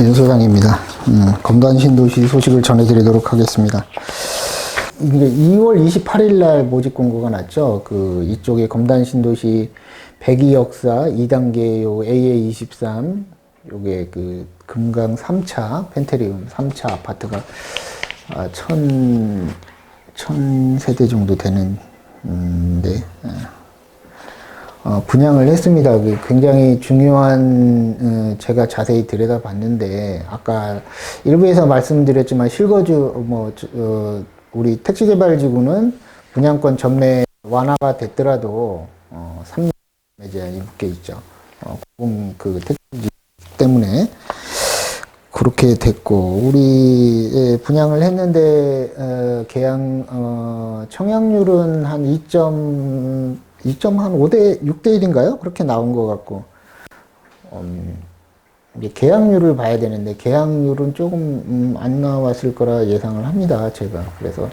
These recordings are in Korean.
윤 소장입니다. 검단 신도시 소식을 전해드리도록 하겠습니다. 이제 2월 28일 날 모집 공고가 났죠. 이쪽에 검단 신도시 백이 역사 2단계 요 AA23 요게 금강 3차 펜테리움 3차 아파트가 1000세대 정도 되는 분양을 했습니다. 굉장히 중요한, 제가 자세히 들여다봤는데, 아까 일부에서 말씀드렸지만, 실거주, 우리 택지개발지구는 분양권 전매 완화가 됐더라도, 3년 제한이 묶여 있죠. 택지지구 때문에. 그렇게 됐고, 우리 분양을 했는데, 청약률은 한 6대 1인가요? 그렇게 나온 것 같고, 이제 계약률을 봐야 되는데, 계약률은 조금 안 나왔을 거라 예상을 합니다, 제가. 그래서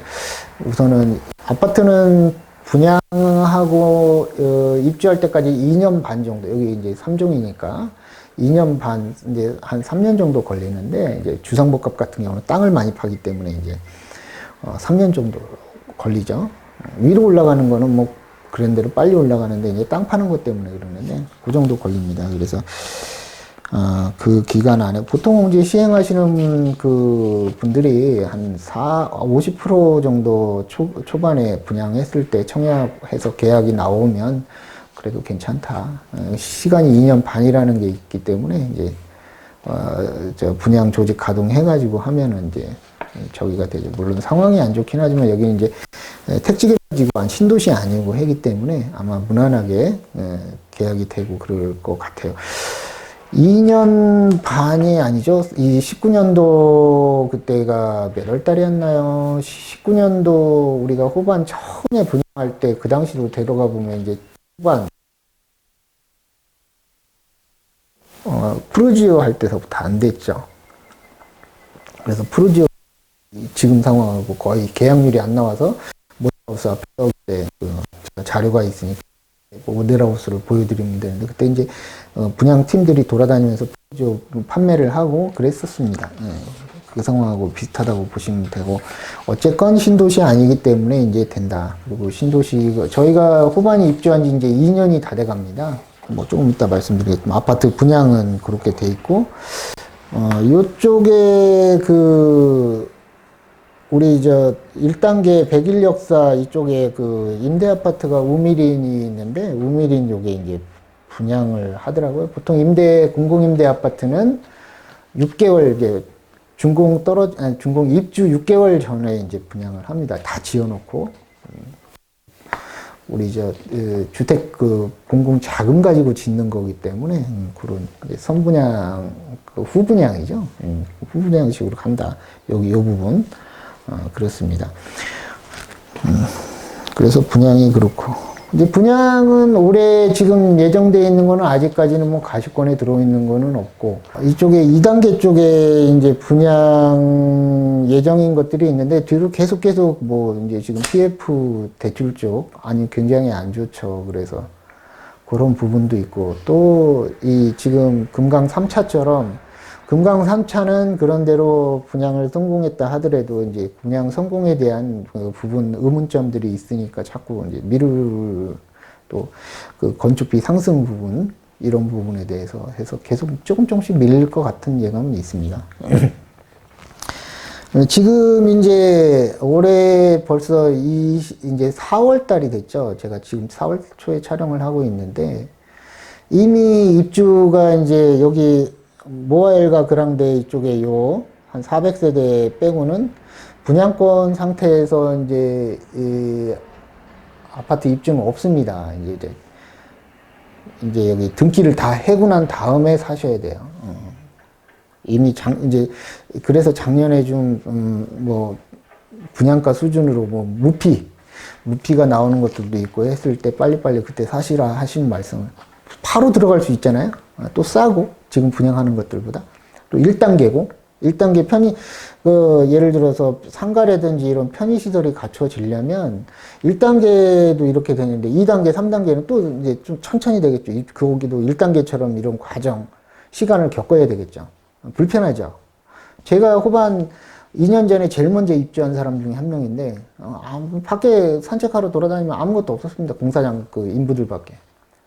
우선은 아파트는 분양하고, 입주할 때까지 2년 반 정도, 여기 이제 3종이니까, 2년 반, 이제 한 3년 정도 걸리는데, 이제 주상복합 같은 경우는 땅을 많이 파기 때문에 이제, 3년 정도 걸리죠. 위로 올라가는 거는 그런대로 빨리 올라가는데, 이제 땅 파는 것 때문에 그러는데, 그 정도 걸립니다. 그래서, 그 기간 안에, 보통 이제 시행하시는 분들이 한 50% 정도 초반에 분양했을 때 청약해서 계약이 나오면, 그래도 괜찮다. 시간이 2년 반이라는 게 있기 때문에, 이제, 분양 조직 가동해가지고 하면은 이제, 저기가 되죠. 물론 상황이 안 좋긴 하지만, 여기는 이제, 택지개발지구 신도시 아니고 하기 때문에 아마 무난하게 계약이 되고 그럴 것 같아요. 2년 반이 아니죠. 이 19년도 그때가 몇 월 달이었나요? 19년도 우리가 후반 처음에 분양할 때 그 당시로 되돌아가 보면 이제 후반 프루지오 할 때서부터 안 됐죠. 그래서 프루지오 지금 상황하고 거의 계약률이 안 나와서 모델하우스 앞에 때 자료가 있으니까 모델하우스를 보여드리면 되는데 그때 이제 분양팀들이 돌아다니면서 판매를 하고 그랬었습니다. 그 상황하고 비슷하다고 보시면 되고 어쨌건 신도시 아니기 때문에 이제 된다. 그리고 신도시 저희가 후반에 입주한 지 이제 2년이 다 돼갑니다. 조금 이따 말씀드리겠지만 아파트 분양은 그렇게 돼 있고 요쪽에 우리 1단계 백일 역사 이쪽에 임대 아파트가 우미린이 있는데, 우미린 요게 이제 분양을 하더라고요. 보통 공공임대 아파트는 6개월, 이제 준공 입주 6개월 전에 이제 분양을 합니다. 다 지어놓고. 우리 주택 공공 자금 가지고 짓는 거기 때문에, 그런 선분양, 후분양이죠. 후분양식으로 간다. 요 부분. 그렇습니다. 그래서 분양이 그렇고. 이제 분양은 올해 지금 예정되어 있는 거는 아직까지는 가시권에 들어있는 거는 없고, 이쪽에 2단계 쪽에 이제 분양 예정인 것들이 있는데, 뒤로 계속 이제 지금 PF 대출 쪽, 굉장히 안 좋죠. 그래서 그런 부분도 있고, 또 지금 금강 3차처럼 금강 3차는 그런대로 분양을 성공했다 하더라도 이제 분양 성공에 대한 부분 의문점들이 있으니까 자꾸 이제 또 건축비 상승 부분 이런 부분에 대해서 해서 계속 조금씩 밀릴 것 같은 예감은 있습니다. 지금 이제 올해 벌써 이제 4월 달이 됐죠. 제가 지금 4월 초에 촬영을 하고 있는데 이미 입주가 이제 여기 모아엘과 그랑데 이쪽에 한 400세대 빼고는 분양권 상태에서 이제 아파트 입주는 없습니다. 이제 여기 등기를 다 해고 난 다음에 사셔야 돼요. 이미 그래서 작년에 분양가 수준으로 무피가 나오는 것들도 있고 했을 때 빨리빨리 그때 사시라 하신 말씀을 바로 들어갈 수 있잖아요. 또 싸고 지금 분양하는 것들보다 또 1단계고 1단계 예를 들어서 상가라든지 이런 편의시설이 갖춰지려면 1단계도 이렇게 되는데 2단계, 3단계는 또 이제 좀 천천히 되겠죠. 거기도 1단계처럼 이런 과정, 시간을 겪어야 되겠죠. 불편하죠. 제가 호반 2년 전에 제일 먼저 입주한 사람 중에 한 명인데, 밖에 산책하러 돌아다니면 아무것도 없었습니다. 공사장 그 인부들밖에.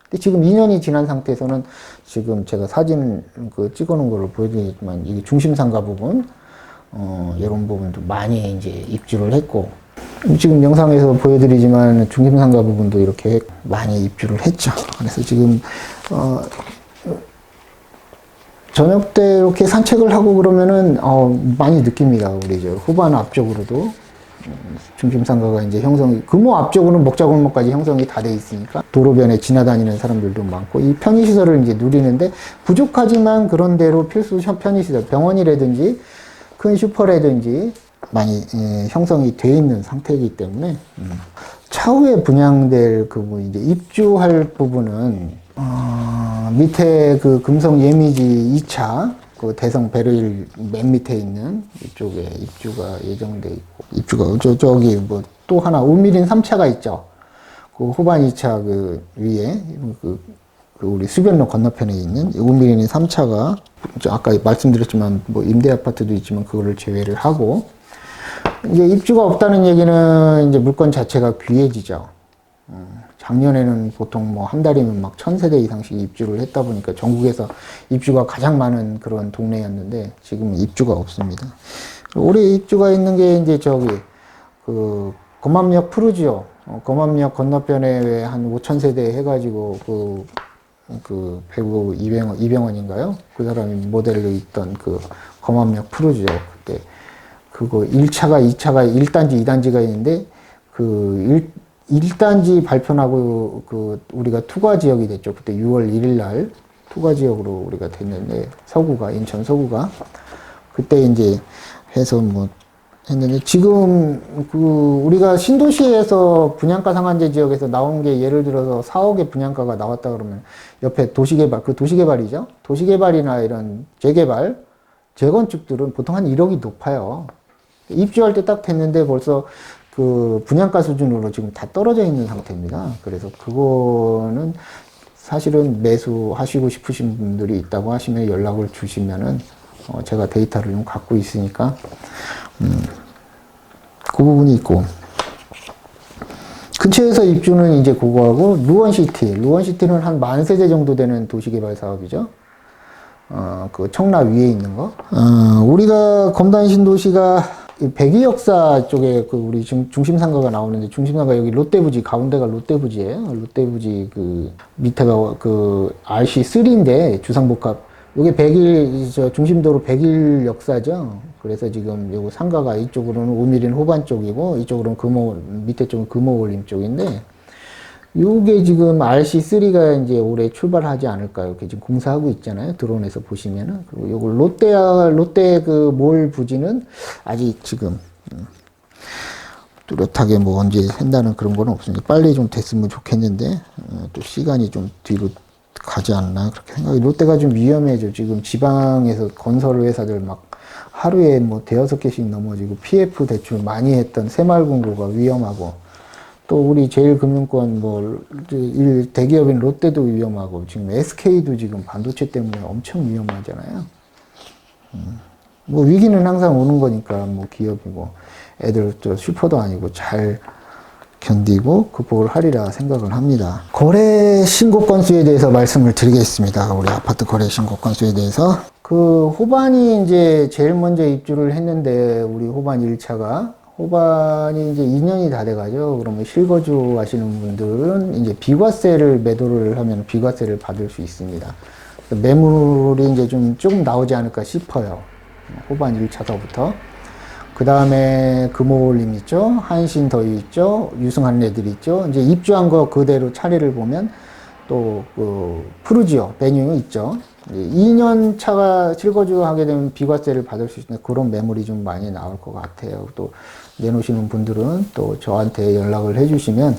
근데 지금 2년이 지난 상태에서는 지금 제가 사진 그 찍어 놓은 거를 보여드리지만, 이게 중심상가 부분, 이런 부분도 많이 이제 입주를 했고, 지금 영상에서 보여드리지만 중심상가 부분도 이렇게 많이 입주를 했죠. 그래서 지금, 저녁 때 이렇게 산책을 하고 그러면은, 많이 느낍니다. 우리 저 후반 앞쪽으로도. 중심상가가 이제 형성이, 금호 앞쪽으로는 목자골목까지 형성이 다 돼 있으니까 도로변에 지나다니는 사람들도 많고, 이 편의시설을 이제 누리는데 부족하지만 그런 대로 필수 편의시설, 병원이라든지 큰 슈퍼라든지 많이 형성이 돼 있는 상태이기 때문에, 차후에 분양될 그 뭐 이제 입주할 부분은, 밑에 그 금성 예미지 2차, 그 대성 베르일 맨 밑에 있는 이쪽에 입주가 예정돼 있고, 입주가 저기 뭐 또 하나 우미린 3차가 있죠. 그 후반 2차 그 위에 그 우리 수변로 건너편에 있는 우미린 3차가 아까 말씀드렸지만 뭐 임대 아파트도 있지만 그거를 제외를 하고, 이제 입주가 없다는 얘기는 이제 물건 자체가 귀해지죠. 작년에는 보통 뭐 한 달이면 막 1000세대 이상씩 입주를 했다 보니까 전국에서 입주가 가장 많은 그런 동네였는데 지금은 입주가 없습니다. 올해 입주가 있는 게 이제 저기 그 검암역 푸르지오, 검암역 건너편에 한 5000세대 해가지고 그 배우 이병헌인가요? 그 사람이 모델로 있던 그 검암역 푸르지오. 그때 그거 1차가 2차가 1단지 2단지가 있는데 그 1단지 발표나고 그 우리가 투과 지역이 됐죠. 그때 6월 1일 날 투과 지역으로 우리가 됐는데, 서구가 인천 서구가 그때 이제 해서 뭐 했는데, 지금 그 우리가 신도시에서 분양가 상한제 지역에서 나온 게 예를 들어서 4억의 분양가가 나왔다 그러면 옆에 도시개발, 그 도시개발이죠. 도시개발이나 이런 재개발, 재건축들은 보통 한 1억이 높아요. 입주할 때 딱 됐는데 벌써 그 분양가 수준으로 지금 다 떨어져 있는 상태입니다. 그래서 그거는 사실은 매수하시고 싶으신 분들이 있다고 하시면 연락을 주시면은 제가 데이터를 좀 갖고 있으니까 그 부분이 있고, 근처에서 입주는 이제 그거하고 루원시티는 한 10,000세대 정도 되는 도시개발 사업이죠. 그 청라 위에 있는 거. 우리가 검단 신도시가 백이역사 쪽에 그 우리 지금 중심상가가 나오는데, 중심상가 여기 롯데부지, 가운데가 롯데부지예요. 롯데부지 그 밑에가 그 RC3인데 주상복합. 요게 저 중심도로 100일 역사죠. 그래서 지금 요거 상가가 이쪽으로는 우미린 후반 쪽이고, 이쪽으로는 밑에 쪽은 금호올림 쪽인데, 요게 지금 RC3가 이제 올해 출발하지 않을까, 이렇게 지금 공사하고 있잖아요. 드론에서 보시면은. 그리고 요거 롯데 그 몰 부지는 아직 지금, 뚜렷하게 뭐 언제 한다는 그런 건 없으니까 빨리 좀 됐으면 좋겠는데, 또 시간이 좀 뒤로 가지 않나, 그렇게 생각이. 롯데가 좀 위험해져. 지금 지방에서 건설 회사들 막 하루에 뭐 대여섯 개씩 넘어지고, PF 대출 많이 했던 새마을금고가 위험하고, 또 우리 제일금융권 뭐 대기업인 롯데도 위험하고, 지금 SK도 지금 반도체 때문에 엄청 위험하잖아요. 뭐 위기는 항상 오는 거니까 뭐 기업이고 애들 또 슈퍼도 아니고 잘 견디고 극복을 하리라 생각을 합니다. 거래 신고 건수에 대해서 말씀을 드리겠습니다. 우리 아파트 거래 신고 건수에 대해서. 그 호반이 이제 제일 먼저 입주를 했는데, 우리 호반 1차가 호반이 이제 2년이 다 돼가죠. 그러면 실거주 하시는 분들은 이제 비과세를 매도를 하면 비과세를 받을 수 있습니다. 매물이 이제 조금 나오지 않을까 싶어요. 호반 1차서부터. 그 다음에 금호올림 있죠. 한신더위 있죠. 유승한 애들 있죠. 이제 입주한 거 그대로 차례를 보면 또 그 푸르지오, 베뉴 있죠. 2년 차가 실거주 하게 되면 비과세를 받을 수 있는 그런 매물이 좀 많이 나올 것 같아요. 또 내놓으시는 분들은 또 저한테 연락을 해주시면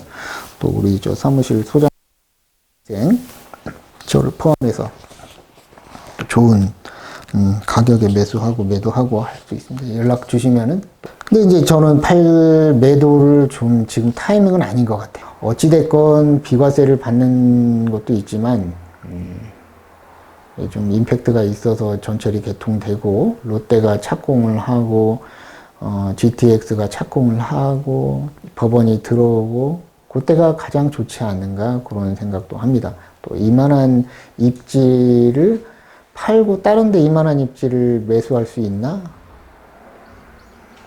또 우리 저 사무실 소장 저를 포함해서 좋은 가격에 매도하고 할 수 있습니다. 연락 주시면은. 근데 이제 저는 매도를 좀 지금 타이밍은 아닌 것 같아요. 어찌됐건 비과세를 받는 것도 있지만, 좀 임팩트가 있어서 전철이 개통되고 롯데가 착공을 하고 GTX가 착공을 하고 법원이 들어오고 그때가 가장 좋지 않는가 그런 생각도 합니다. 또 이만한 입지를 팔고 다른 데 이만한 입지를 매수할 수 있나?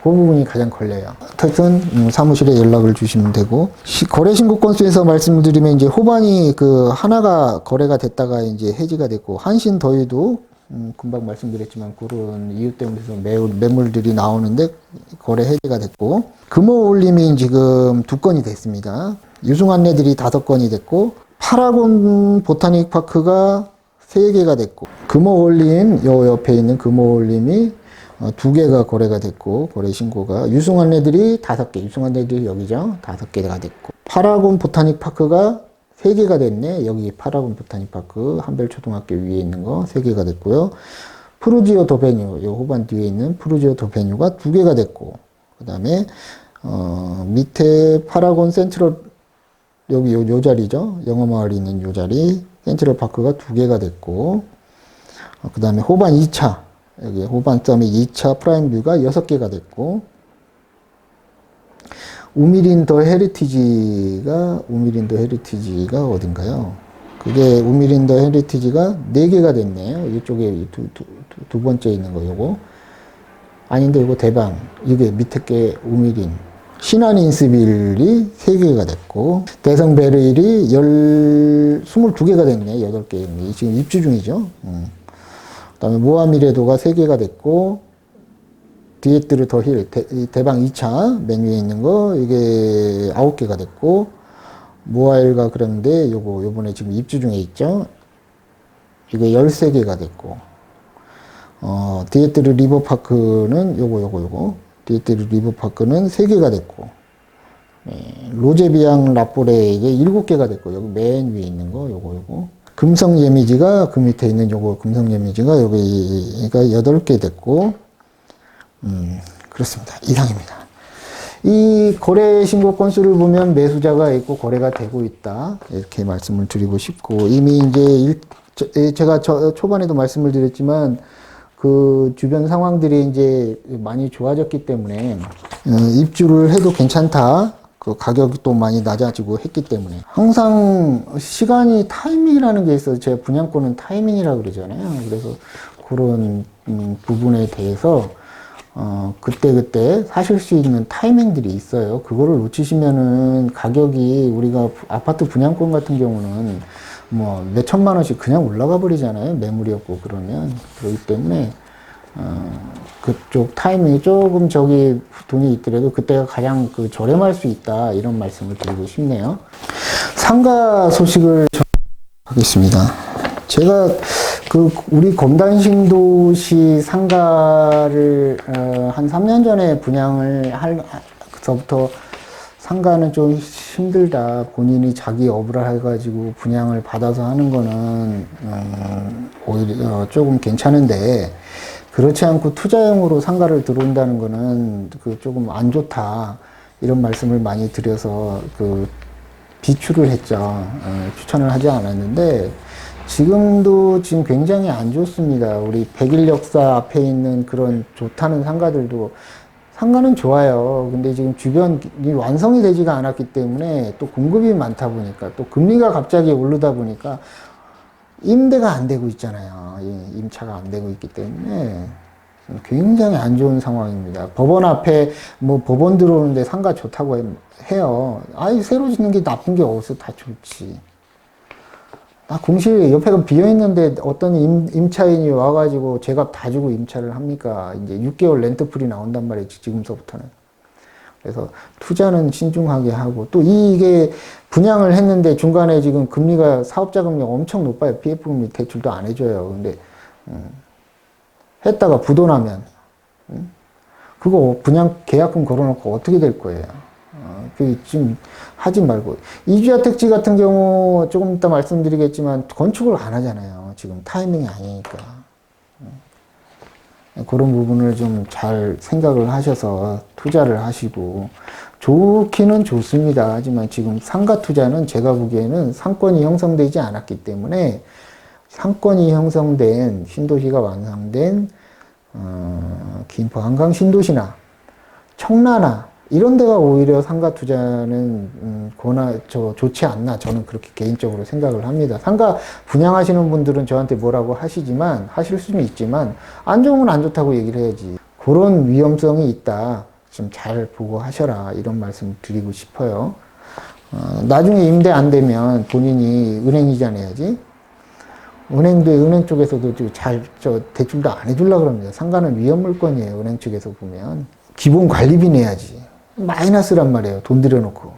그 부분이 가장 걸려요. 하여튼 사무실에 연락을 주시면 되고 거래 신고 건수에서 말씀을 드리면 이제 호반이 그 하나가 거래가 됐다가 이제 해지가 됐고 한신 더위도 금방 말씀드렸지만 그런 이유 때문에 매물들이 나오는데 거래 해지가 됐고 금호올림이 지금 2건이 됐습니다. 유승 안내들이 5건이 됐고 파라곤 보타닉 파크가 3개가 됐고 금호올림 요 옆에 있는 금호올림이 2개가 거래가 됐고 거래 신고가 유승안내들이 5개 유승안내들이 여기죠 5개가 됐고 파라곤 보타닉 파크가 3개가 됐네 여기 파라곤 보타닉 파크 한별초등학교 위에 있는 거 3개가 됐고요 푸르지오 도베뉴 요 후반 뒤에 있는 푸르지오 도베뉴가 2개가 됐고 그 다음에 밑에 파라곤 센트럴 여기 요 자리죠 영어마을이 있는 요 자리 센트럴 파크가 2개가 됐고 그 다음에 호반 2차 여기 호반 서밋 2차 프라임 뷰가 6개가 됐고 우미린 더 헤리티지가 어딘가요? 그게 우미린 더 헤리티지가 4개가 됐네요. 이쪽에 두 번째 있는 거 요거 아닌데 이거 대방 이게 밑에 게 우미린 신한인스빌이 3개가 됐고 대성베르일이 22개가 됐네. 8개 지금 입주 중이죠. 그 다음에 모하미레도가 3개가 됐고, 디에트르 더 힐, 대방 2차 맨 위에 있는 거, 이게 9개가 됐고, 모아일가 그런데 요번에 지금 입주 중에 있죠? 이게 13개가 됐고, 디에트르 리버파크는 요거. 디에트르 리버파크는 3개가 됐고, 로제비앙 라포레 이게 7개가 됐고, 여기 맨 위에 있는 거, 요거. 금성 예미지가 그 밑에 있는 요거 금성 예미지가 여기가 8개 됐고 그렇습니다. 이상입니다. 이 거래 신고 건수를 보면 매수자가 있고 거래가 되고 있다 이렇게 말씀을 드리고 싶고 이미 이제 제가 초반에도 말씀을 드렸지만 그 주변 상황들이 이제 많이 좋아졌기 때문에 입주를 해도 괜찮다. 그 가격이 또 많이 낮아지고 했기 때문에 항상 시간이 타이밍이라는 게 있어서 제가 분양권은 타이밍이라고 그러잖아요. 그래서 그런 부분에 대해서 그때 사실 수 있는 타이밍들이 있어요. 그거를 놓치시면은 가격이 우리가 아파트 분양권 같은 경우는 뭐 몇 천만 원씩 그냥 올라가 버리잖아요. 매물이었고 그러면 그렇기 때문에 그쪽 타이밍이 조금 저기 돈이 있더라도 그때가 가장 저렴할 수 있다 이런 말씀을 드리고 싶네요. 상가 소식을 하겠습니다. 제가 우리 검단신도시 상가를 한 3년 전에 분양을 그서부터 상가는 좀 힘들다. 본인이 자기 업을 해가지고 분양을 받아서 하는 거는 오히려 조금 괜찮은데 그렇지 않고 투자용으로 상가를 들어온다는 거는 조금 안 좋다. 이런 말씀을 많이 드려서 비추를 했죠. 추천을 하지 않았는데 지금 굉장히 안 좋습니다. 우리 백일역사 앞에 있는 그런 좋다는 상가들도 상가는 좋아요. 근데 지금 주변이 완성이 되지가 않았기 때문에 또 공급이 많다 보니까 또 금리가 갑자기 오르다 보니까 임대가 안 되고 있잖아요. 임차가 안 되고 있기 때문에 굉장히 안 좋은 상황입니다. 법원 앞에 법원 들어오는데 상가 좋다고 해요. 새로 짓는 게 나쁜 게 어디서 다 좋지. 공실 옆에가 비어있는데 어떤 임차인이 와가지고 제값 다 주고 임차를 합니까? 이제 6개월 렌트풀이 나온단 말이지, 지금서부터는. 그래서 투자는 신중하게 하고, 또 이게 분양을 했는데 중간에 지금 금리가, 사업자금리가 엄청 높아요. PF금리 대출도 안 해줘요. 근데, 했다가 부도나면, 그거 분양 계약금 걸어놓고 어떻게 될 거예요? 지금 하지 말고. 이주야 택지 같은 경우 조금 이따 말씀드리겠지만 건축을 안 하잖아요. 지금 타이밍이 아니니까. 그런 부분을 좀 잘 생각을 하셔서 투자를 하시고 좋기는 좋습니다. 하지만 지금 상가 투자는 제가 보기에는 상권이 형성되지 않았기 때문에 상권이 형성된 신도시가 완성된 김포 한강 신도시나 청라나 이런 데가 오히려 상가 투자는 좋지 않나 저는 그렇게 개인적으로 생각을 합니다. 상가 분양하시는 분들은 저한테 뭐라고 하시지만 하실 수는 있지만 안 좋으면 안 좋다고 얘기를 해야지. 그런 위험성이 있다. 좀 잘 보고 하셔라 이런 말씀 드리고 싶어요. 나중에 임대 안 되면 본인이 은행 이자 내야지. 은행 쪽에서도 대출도 안 해주려고 그럽니다. 상가는 위험 물건이에요. 은행 쪽에서 보면. 기본 관리비 내야지. 마이너스란 말이에요. 돈 들여놓고.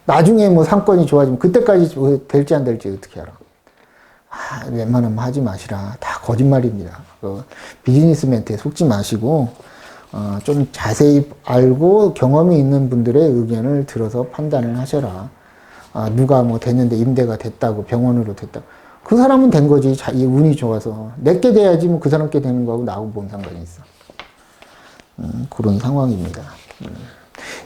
나중에 상권이 좋아지면 그때까지 될지 안 될지 어떻게 알아. 웬만하면 하지 마시라. 다 거짓말입니다. 비즈니스 멘트에 속지 마시고, 좀 자세히 알고 경험이 있는 분들의 의견을 들어서 판단을 하셔라. 누가 됐는데 임대가 됐다고, 병원으로 됐다고. 그 사람은 된 거지. 운이 좋아서. 내게 돼야지 그 사람께 되는 거하고 나하고 뭔 상관이 있어. 그런 상황입니다.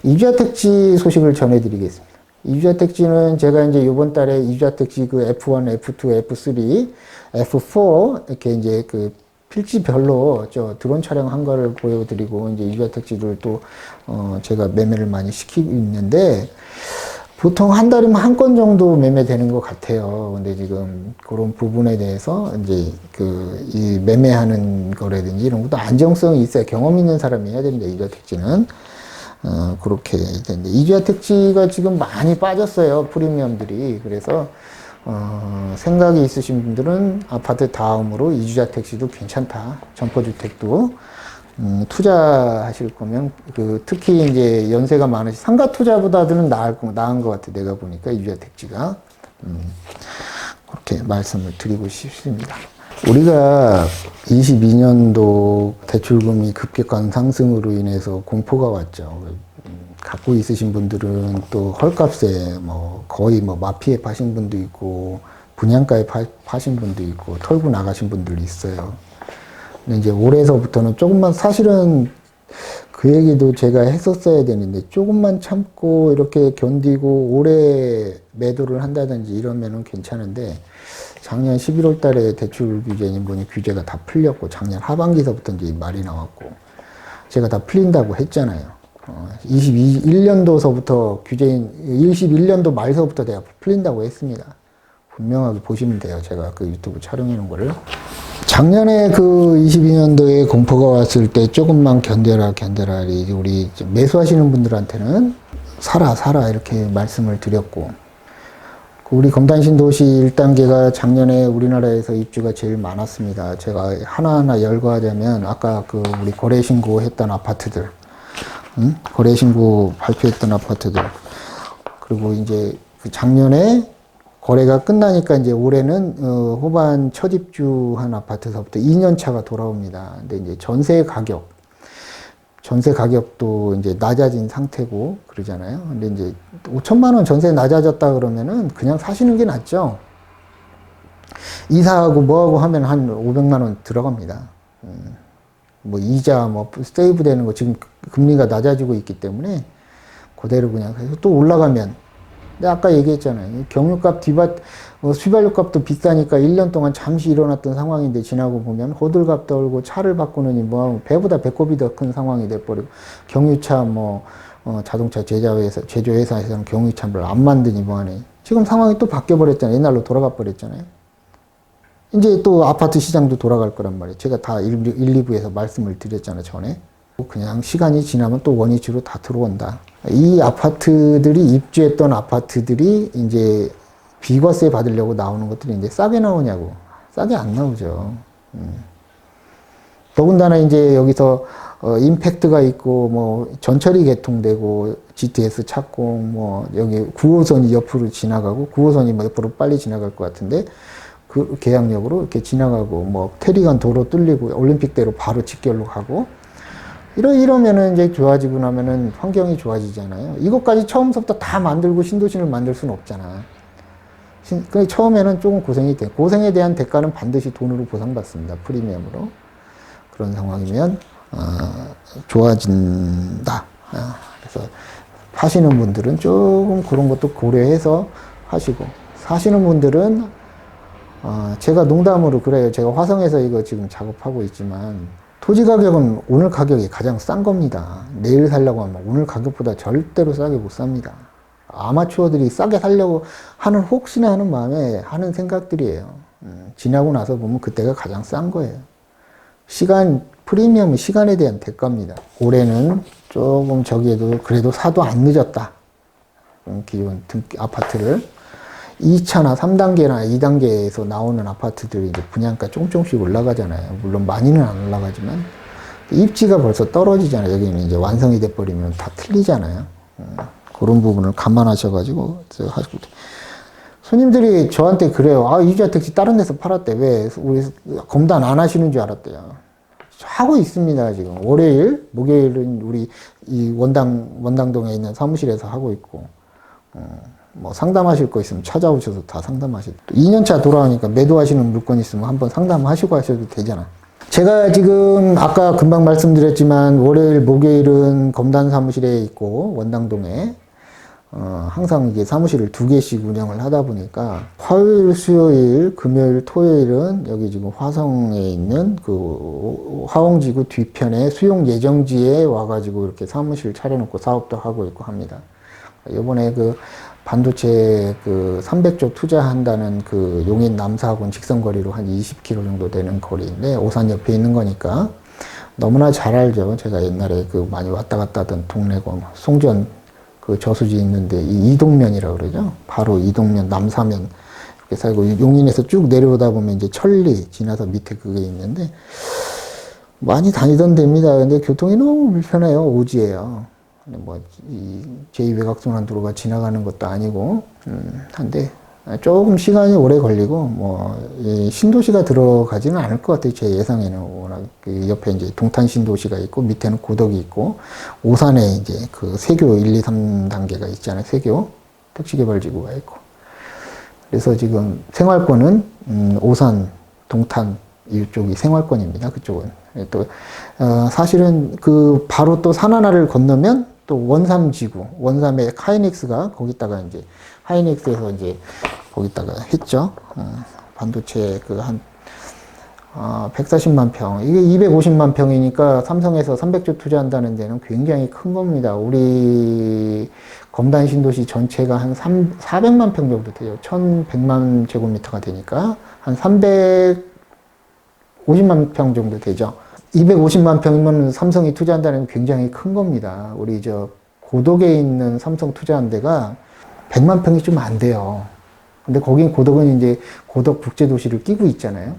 이주자 택지 소식을 전해드리겠습니다. 이주자 택지는 제가 이제 이번 달에 이주자 택지 F1, F2, F3, F4 이렇게 이제 필지별로 드론 촬영한 거를 보여드리고 이제 이주자 택지를 또 제가 매매를 많이 시키고 있는데 보통 한 달이면 한 건 정도 매매되는 것 같아요. 근데 지금 그런 부분에 대해서 이제 이 매매하는 거라든지 이런 것도 안정성이 있어야 경험 있는 사람이 해야 됩니다. 이주자 택지는. 그렇게 되는데 이주자 택지가 지금 많이 빠졌어요. 프리미엄들이. 그래서 생각이 있으신 분들은 아파트 다음으로 이주자 택지도 괜찮다. 점포주택도 투자하실 거면 특히 이제 연세가 많으신 상가 투자보다는 나은 것 같아. 내가 보니까 이주자 택지가 그렇게 말씀을 드리고 싶습니다. 우리가 22년도 대출금이 급격한 상승으로 인해서 공포가 왔죠. 갖고 있으신 분들은 또 헐값에 거의 마피에 파신 분도 있고 분양가에 파신 분도 있고 털고 나가신 분들도 있어요. 근데 이제 올해서부터는 조금만 사실은 그 얘기도 제가 했었어야 되는데 조금만 참고 이렇게 견디고 올해 매도를 한다든지 이러면은 괜찮은데 작년 11월 달에 대출 규제니 뭐니 규제가 다 풀렸고 작년 하반기서부터 이제 말이 나왔고 제가 다 풀린다고 했잖아요. 21년도서부터 규제인 21년도 말서부터 내가 풀린다고 했습니다. 분명하게 보시면 돼요. 제가 유튜브 촬영해 놓은 거를. 작년에 22년도에 공포가 왔을 때 조금만 견뎌라. 우리 매수하시는 분들한테는 사라 이렇게 말씀을 드렸고 우리 검단신도시 1단계가 작년에 우리나라에서 입주가 제일 많았습니다. 제가 하나하나 열거하자면 아까 우리 거래신고 했던 아파트들 거래신고 발표했던 아파트들 그리고 이제 작년에 거래가 끝나니까 이제 올해는 후반 첫 입주한 아파트서부터 2년 차가 돌아옵니다. 근데 이제 전세 가격도 이제 낮아진 상태고 그러잖아요. 근데 이제 5천만 원 전세 낮아졌다 그러면은 그냥 사시는 게 낫죠. 이사하고 뭐하고 하면 한 500만 원 들어갑니다. 이자 세이브 되는 거 지금 금리가 낮아지고 있기 때문에 그대로 그냥 해서 또 올라가면 근데 아까 얘기했잖아요. 경유값, 휘발유값도 비싸니까 1년 동안 잠시 일어났던 상황인데 지나고 보면 호들갑 떨고 차를 바꾸느니 배보다 배꼽이 더 큰 상황이 돼버리고 경유차 자동차 제조회사에서는 경유차를 안 만드니 뭐하네. 지금 상황이 또 바뀌어버렸잖아요. 옛날로 돌아가 버렸잖아요. 이제 또 아파트 시장도 돌아갈 거란 말이에요. 제가 다 1, 2부에서 말씀을 드렸잖아요. 전에. 그냥 시간이 지나면 또 원위치로 다 들어온다. 이 아파트들이 입주했던 아파트들이 이제 비과세 받으려고 나오는 것들이 이제 싸게 나오냐고. 싸게 안 나오죠. 더군다나 이제 여기서 임팩트가 있고 전철이 개통되고 GTS 착공 여기 9호선이 옆으로 지나가고 9호선이 옆으로 빨리 지나갈 것 같은데 그 계약역으로 이렇게 지나가고 테리간 도로 뚫리고 올림픽대로 바로 직결로 가고 이러면은 이제 좋아지고 나면은 환경이 좋아지잖아요. 이것까지 처음부터 다 만들고 신도시를 만들 수는 없잖아. 처음에는 조금 고생이 돼. 고생에 대한 대가는 반드시 돈으로 보상받습니다. 프리미엄으로. 그런 상황이면, 좋아진다. 그래서 하시는 분들은 조금 그런 것도 고려해서 하시고, 사시는 분들은 제가 농담으로 그래요. 제가 화성에서 이거 지금 작업하고 있지만 토지 가격은 오늘 가격이 가장 싼 겁니다. 내일 살려고 하면 오늘 가격보다 절대로 싸게 못 삽니다. 아마추어들이 싸게 살려고 하는 혹시나 하는 마음에 하는 생각들이에요. 지나고 나서 보면 그때가 가장 싼 거예요. 프리미엄은 시간에 대한 대가입니다. 올해는 조금 저기에도 그래도 사도 안 늦었다. 기존 아파트를 2차나 3단계나 2단계에서 나오는 아파트들이 이제 분양가 조금씩 올라가잖아요. 물론 많이는 안 올라가지만 입지가 벌써 떨어지잖아요. 여기는 이제 완성이 돼버리면 다 틀리잖아요. 그런 부분을 감안하셔가지고 하시고 손님들이 저한테 그래요. 이주택지 다른 데서 팔았대. 왜 우리 검단 안 하시는 줄 알았대요. 하고 있습니다. 지금 월요일, 목요일은 우리 이 원당동에 있는 사무실에서 하고 있고, 뭐 상담하실 거 있으면 찾아오셔서 다 상담하시고, 2년차 돌아오니까 매도하시는 물건 있으면 한번 상담하시고 하셔도 되잖아. 제가 지금 아까 금방 말씀드렸지만 월요일, 목요일은 검단 사무실에 있고 원당동에 항상 이게 사무실을 2개씩 운영을 하다 보니까 화요일, 수요일, 금요일, 토요일은 여기 지금 화성에 있는 그 화홍지구 뒤편에 수용 예정지에 와가지고 이렇게 사무실 차려놓고 사업도 하고 있고 합니다. 이번에 그 반도체 그 300조 투자한다는 그 용인 남사학원 직선거리로 한 20km 정도 되는 거리인데 오산 옆에 있는 거니까 너무나 잘 알죠. 제가 옛날에 그 많이 왔다 갔다 하던 동네고 송전 그 저수지 있는데 이 이동면이라고 그러죠. 바로 이동면 남사면 이렇게 살고 용인에서 쭉 내려오다 보면 이제 천리 지나서 밑에 그게 있는데 많이 다니던 데입니다. 근데 교통이 너무 불편해요. 오지예요. 뭐 이 제2외곽순환도로가 지나가는 것도 아니고 한데 조금 시간이 오래 걸리고 뭐 신도시가 들어가지는 않을 것 같아요. 제 예상에는 워낙 그 옆에 이제 동탄 신도시가 있고 밑에는 고덕이 있고 오산에 이제 그 세교 1, 2, 3단계가 있잖아요. 세교 택지개발지구가 있고 그래서 지금 생활권은 오산, 동탄 이쪽이 생활권입니다. 그쪽은 또 사실은 그 바로 또 산 하나를 건너면 또 원삼지구, 원삼의 하이닉스가 거기다가 이제 하이닉스에서 이제 거기다가 했죠. 반도체 그 한 140만 평, 이게 250만 평이니까 삼성에서 300조 투자한다는 데는 굉장히 큰 겁니다. 우리 검단 신도시 전체가 한 400만 평 정도 돼요. 1100만 제곱미터가 되니까 한 350만 평 정도 되죠. 250만 평이면 삼성이 투자한다는 게 굉장히 큰 겁니다. 우리 저 고덕에 있는 삼성 투자한 데가 100만 평이 좀 안 돼요. 근데 거긴 고덕은 이제 고덕 국제도시를 끼고 있잖아요.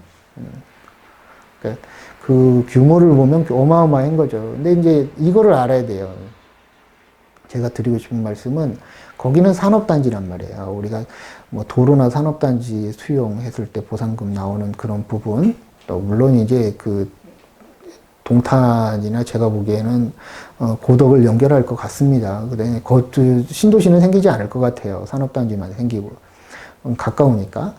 그러니까 그 규모를 보면 어마어마한 거죠. 근데 이제 이거를 알아야 돼요. 제가 드리고 싶은 말씀은 거기는 산업단지란 말이에요. 우리가 뭐 도로나 산업단지 수용했을 때 보상금 나오는 그런 부분, 또 물론 이제 그 동탄이나 제가 보기에는 고덕을 연결할 것 같습니다. 그다음에 신도시는 생기지 않을 것 같아요. 산업단지만 생기고 가까우니까.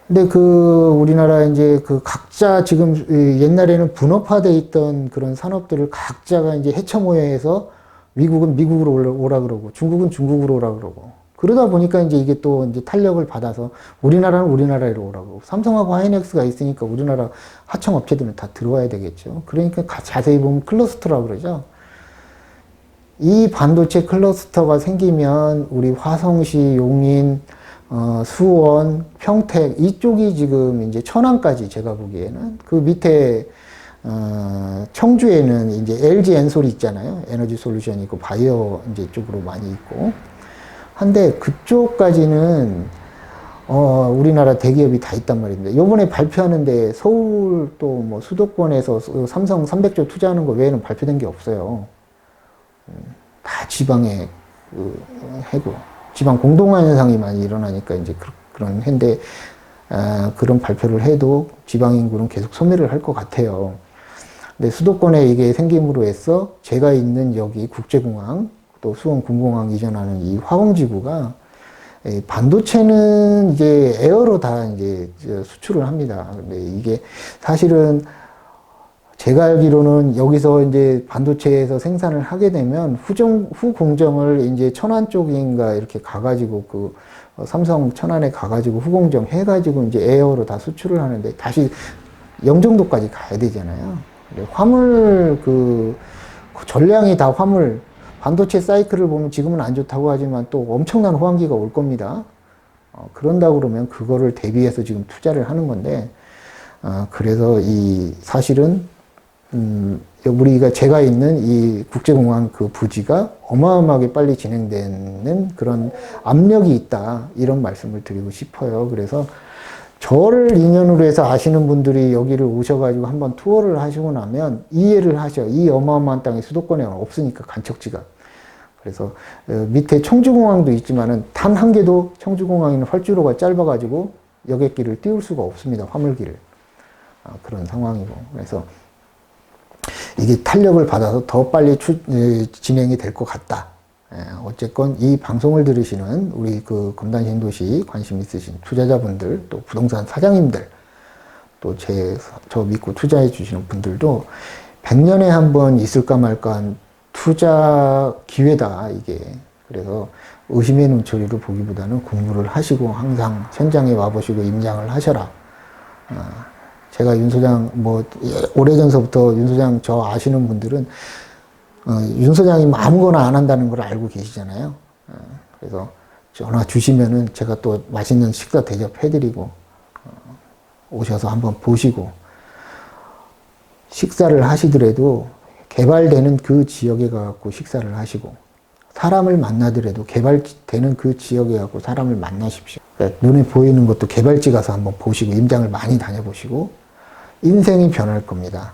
근데 그 우리나라 이제 그 각자 지금 옛날에는 분업화돼 있던 그런 산업들을 각자가 이제 해처 모여서 미국은 미국으로 오라 그러고 중국은 중국으로 오라 그러고 그러다 보니까 이제 이게 또 이제 탄력을 받아서 우리나라는 우리나라로 오라고 삼성하고 하이닉스가 있으니까 우리나라 하청 업체들은 다 들어와야 되겠죠. 그러니까 자세히 보면 클러스터라고 그러죠. 이 반도체 클러스터가 생기면 우리 화성시, 용인, 수원, 평택 이쪽이 지금 이제 천안까지 제가 보기에는 그 밑에 청주에는 이제 LG 엔솔이 있잖아요. 에너지 솔루션이 있고 바이오 이제 쪽으로 많이 있고 한데 그쪽까지는 우리나라 대기업이 다 있단 말입니다. 요번에 발표하는데 서울 또 뭐 수도권에서 삼성 300조 투자하는 거 외에는 발표된 게 없어요. 다 지방에 해고 지방 공동화 현상이 많이 일어나니까 이제 그런 현대 그런 발표를 해도 지방 인구는 계속 소멸을 할 것 같아요. 근데 수도권에 이게 생김으로 해서 제가 있는 여기 국제공항 또 수원 군공항 이전하는 이 화공지구가 반도체는 이제 에어로 다 이제 수출을 합니다. 근데 이게 사실은 제가 알기로는 여기서 이제 반도체에서 생산을 하게 되면 후 공정을 이제 천안 쪽인가 이렇게 가가지고 그 삼성 천안에 가가지고 후공정 해가지고 이제 에어로 다 수출을 하는데 다시 영종도까지 가야 되잖아요. 화물 전량이 다 화물, 반도체 사이클을 보면 지금은 안 좋다고 하지만 또 엄청난 호황기가 올 겁니다. 그런다 그러면 그거를 대비해서 지금 투자를 하는 건데, 그래서 이 사실은 우리가 제가 있는 이 국제공항 그 부지가 어마어마하게 빨리 진행되는 그런 압력이 있다, 이런 말씀을 드리고 싶어요. 그래서 저를 인연으로 해서 아시는 분들이 여기를 오셔가지고 한번 투어를 하시고 나면 이해를 하셔. 이 어마어마한 땅이 수도권에 없으니까, 간척지가. 그래서 밑에 청주공항도 있지만은 단 한 개도 청주공항에는 활주로가 짧아가지고 여객길을 띄울 수가 없습니다. 화물길을. 그런 상황이고. 그래서 이게 탄력을 받아서 더 빨리 진행이 될 것 같다. 어쨌건 이 방송을 들으시는 우리 그 검단 신도시 관심 있으신 투자자분들, 또 부동산 사장님들, 또 저 믿고 투자해 주시는 분들도 100년에 한 번 있을까 말까 한 투자 기회다, 이게. 그래서 의심의 눈초리로 보기보다는 공부를 하시고 항상 현장에 와보시고 임장을 하셔라. 제가 윤 소장, 오래전서부터 윤 소장 저 아시는 분들은, 윤 소장이 아무거나 안 한다는 걸 알고 계시잖아요. 그래서 전화 주시면은 제가 또 맛있는 식사 대접해드리고, 오셔서 한번 보시고, 식사를 하시더라도 개발되는 그 지역에 가갖고 식사를 하시고, 사람을 만나더라도 개발되는 그 지역에 가고 사람을 만나십시오. 그러니까 눈에 보이는 것도 개발지 가서 한번 보시고, 임장을 많이 다녀보시고, 인생이 변할 겁니다.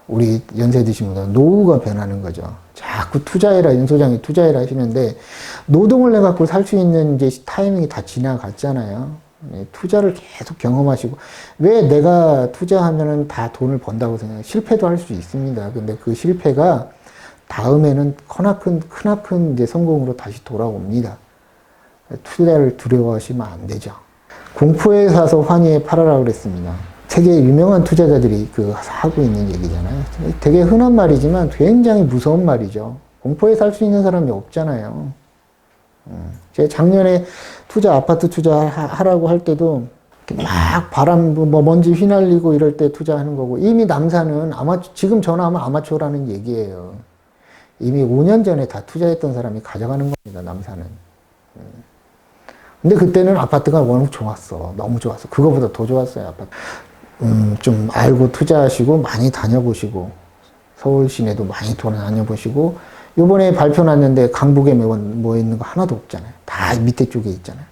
우리 연세 드신 분들은 노후가 변하는 거죠. 자꾸 투자해라, 윤 소장이 투자해라 하시는데, 노동을 해갖고 살 수 있는 이제 타이밍이 다 지나갔잖아요. 투자를 계속 경험하시고, 왜 내가 투자하면은 다 돈을 번다고 생각해요? 실패도 할 수 있습니다. 근데 그 실패가 다음에는 크나큰 이제 성공으로 다시 돌아옵니다. 투자를 두려워하시면 안 되죠. 공포에 사서 환희에 팔아라 그랬습니다. 세계 유명한 투자자들이 하고 있는 얘기잖아요. 되게 흔한 말이지만 굉장히 무서운 말이죠. 공포에 살 수 있는 사람이 없잖아요. 제가 작년에 아파트 투자하라고 할 때도 막 바람, 먼지 휘날리고 이럴 때 투자하는 거고, 이미 남산은 지금 전화하면 아마추어라는 얘기예요. 이미 5년 전에 다 투자했던 사람이 가져가는 겁니다, 남산은. 근데 그때는 아파트가 워낙 좋았어. 너무 좋았어. 그거보다 더 좋았어요, 아파트. 좀 알고 투자하시고 많이 다녀보시고, 서울 시내도 많이 다녀보시고, 요번에 발표 났는데 강북에 있는 거 하나도 없잖아요. 다 밑에 쪽에 있잖아요.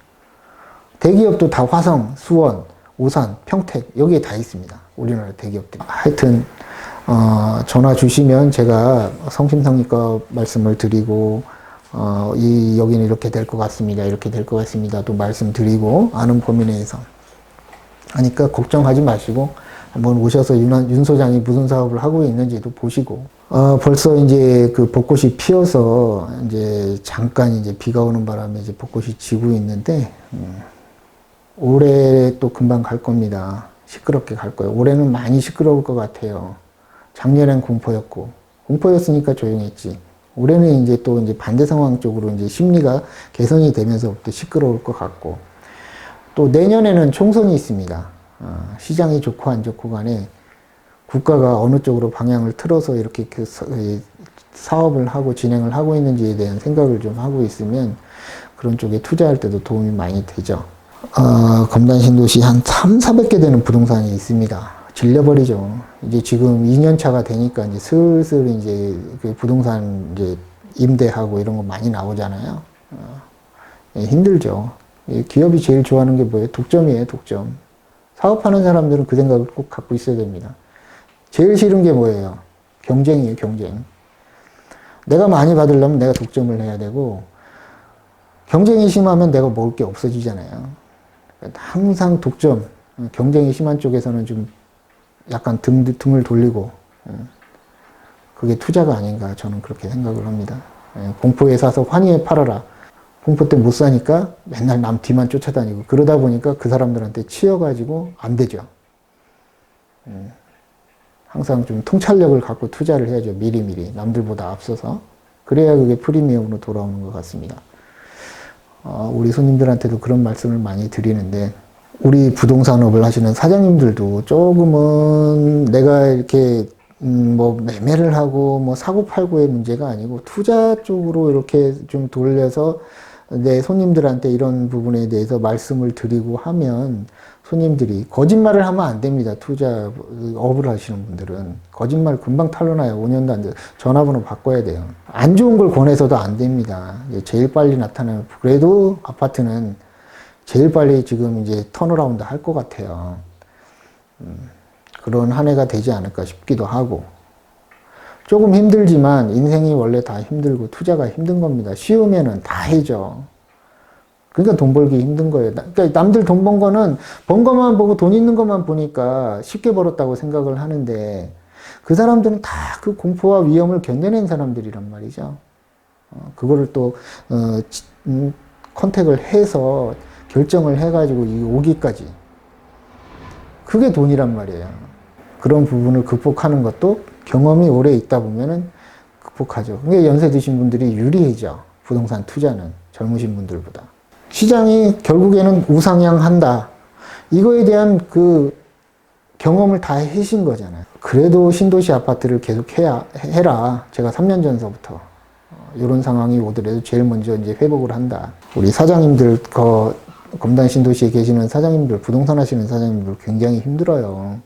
대기업도 다 화성, 수원, 오산, 평택, 여기에 다 있습니다. 우리나라 대기업들이. 하여튼, 전화 주시면 제가 성심성의껏 말씀을 드리고, 여기는 이렇게 될 것 같습니다. 이렇게 될 것 같습니다. 또 말씀드리고, 아는 범위 내에서. 하니까 걱정하지 마시고, 한번 오셔서 윤 소장이 무슨 사업을 하고 있는지도 보시고, 벌써 이제 그 벚꽃이 피어서 이제 잠깐 이제 비가 오는 바람에 이제 벚꽃이 지고 있는데, 올해 또 금방 갈 겁니다. 시끄럽게 갈 거예요. 올해는 많이 시끄러울 것 같아요. 작년엔 공포였으니까 조용했지. 올해는 이제 또 이제 반대 상황 쪽으로 이제 심리가 개선이 되면서부터 시끄러울 것 같고, 또 내년에는 총선이 있습니다. 시장이 좋고 안 좋고 간에 국가가 어느 쪽으로 방향을 틀어서 이렇게 사업을 하고 진행을 하고 있는지에 대한 생각을 좀 하고 있으면 그런 쪽에 투자할 때도 도움이 많이 되죠. 검단 신도시 한 400개 되는 부동산이 있습니다. 질려버리죠. 이제 지금 2년 차가 되니까 이제 슬슬 이제 그 부동산 이제 임대하고 이런 거 많이 나오잖아요. 힘들죠. 기업이 제일 좋아하는 게 뭐예요? 독점이에요, 독점. 사업하는 사람들은 그 생각을 꼭 갖고 있어야 됩니다. 제일 싫은 게 뭐예요? 경쟁이에요, 경쟁. 내가 많이 받으려면 내가 독점을 해야 되고, 경쟁이 심하면 내가 먹을 게 없어지잖아요. 항상 독점, 경쟁이 심한 쪽에서는 좀 약간 등을 돌리고, 그게 투자가 아닌가 저는 그렇게 생각을 합니다. 공포에 사서 환희에 팔아라. 공포 때 못 사니까 맨날 남 뒤만 쫓아다니고, 그러다 보니까 그 사람들한테 치여가지고 안 되죠. 항상 좀 통찰력을 갖고 투자를 해야죠. 미리미리 남들보다 앞서서. 그래야 그게 프리미엄으로 돌아오는 것 같습니다. 우리 손님들한테도 그런 말씀을 많이 드리는데, 우리 부동산업을 하시는 사장님들도 조금은 내가 이렇게 뭐 매매를 하고 뭐 사고 팔고의 문제가 아니고 투자 쪽으로 이렇게 좀 돌려서 내 손님들한테 이런 부분에 대해서 말씀을 드리고 하면, 손님들이 거짓말을 하면 안 됩니다. 투자업을 하시는 분들은 거짓말 금방 탄로나요. 5년도 안 돼. 전화번호 바꿔야 돼요. 안 좋은 걸 권해서도 안 됩니다. 제일 빨리 나타나는, 그래도 아파트는 제일 빨리 지금 이제 턴어라운드 할 것 같아요. 그런 한 해가 되지 않을까 싶기도 하고. 조금 힘들지만 인생이 원래 다 힘들고 투자가 힘든 겁니다. 쉬우면은 다 해죠. 그러니까 돈 벌기 힘든 거예요. 그러니까 남들 돈 번 거는 번 것만 보고 돈 있는 것만 보니까 쉽게 벌었다고 생각을 하는데, 그 사람들은 다 그 공포와 위험을 견뎌낸 사람들이란 말이죠. 그거를 또 컨택을 해서 결정을 해가지고 오기까지, 그게 돈이란 말이에요. 그런 부분을 극복하는 것도 경험이 오래 있다 보면은 극복하죠. 그게 연세 드신 분들이 유리해져. 부동산 투자는 젊으신 분들보다. 시장이 결국에는 우상향한다. 이거에 대한 그 경험을 다 하신 거잖아요. 그래도 신도시 아파트를 계속 해라. 제가 3년 전서부터 이런 상황이 오더라도 제일 먼저 이제 회복을 한다. 우리 사장님들, 검단 신도시에 계시는 사장님들, 부동산 하시는 사장님들 굉장히 힘들어요.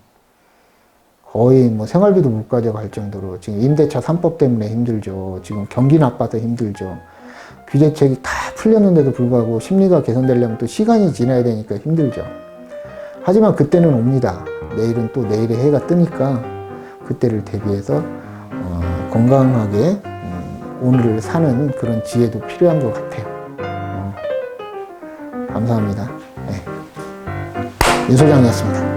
거의 뭐 생활비도 못 가져갈 정도로 지금 임대차 3법 때문에 힘들죠. 지금 경기 나빠서 힘들죠. 규제책이 다 풀렸는데도 불구하고 심리가 개선되려면 또 시간이 지나야 되니까 힘들죠. 하지만 그때는 옵니다. 내일은 또 내일의 해가 뜨니까 그때를 대비해서 건강하게 오늘을 사는 그런 지혜도 필요한 것 같아요. 감사합니다. 네. 윤 소장이었습니다.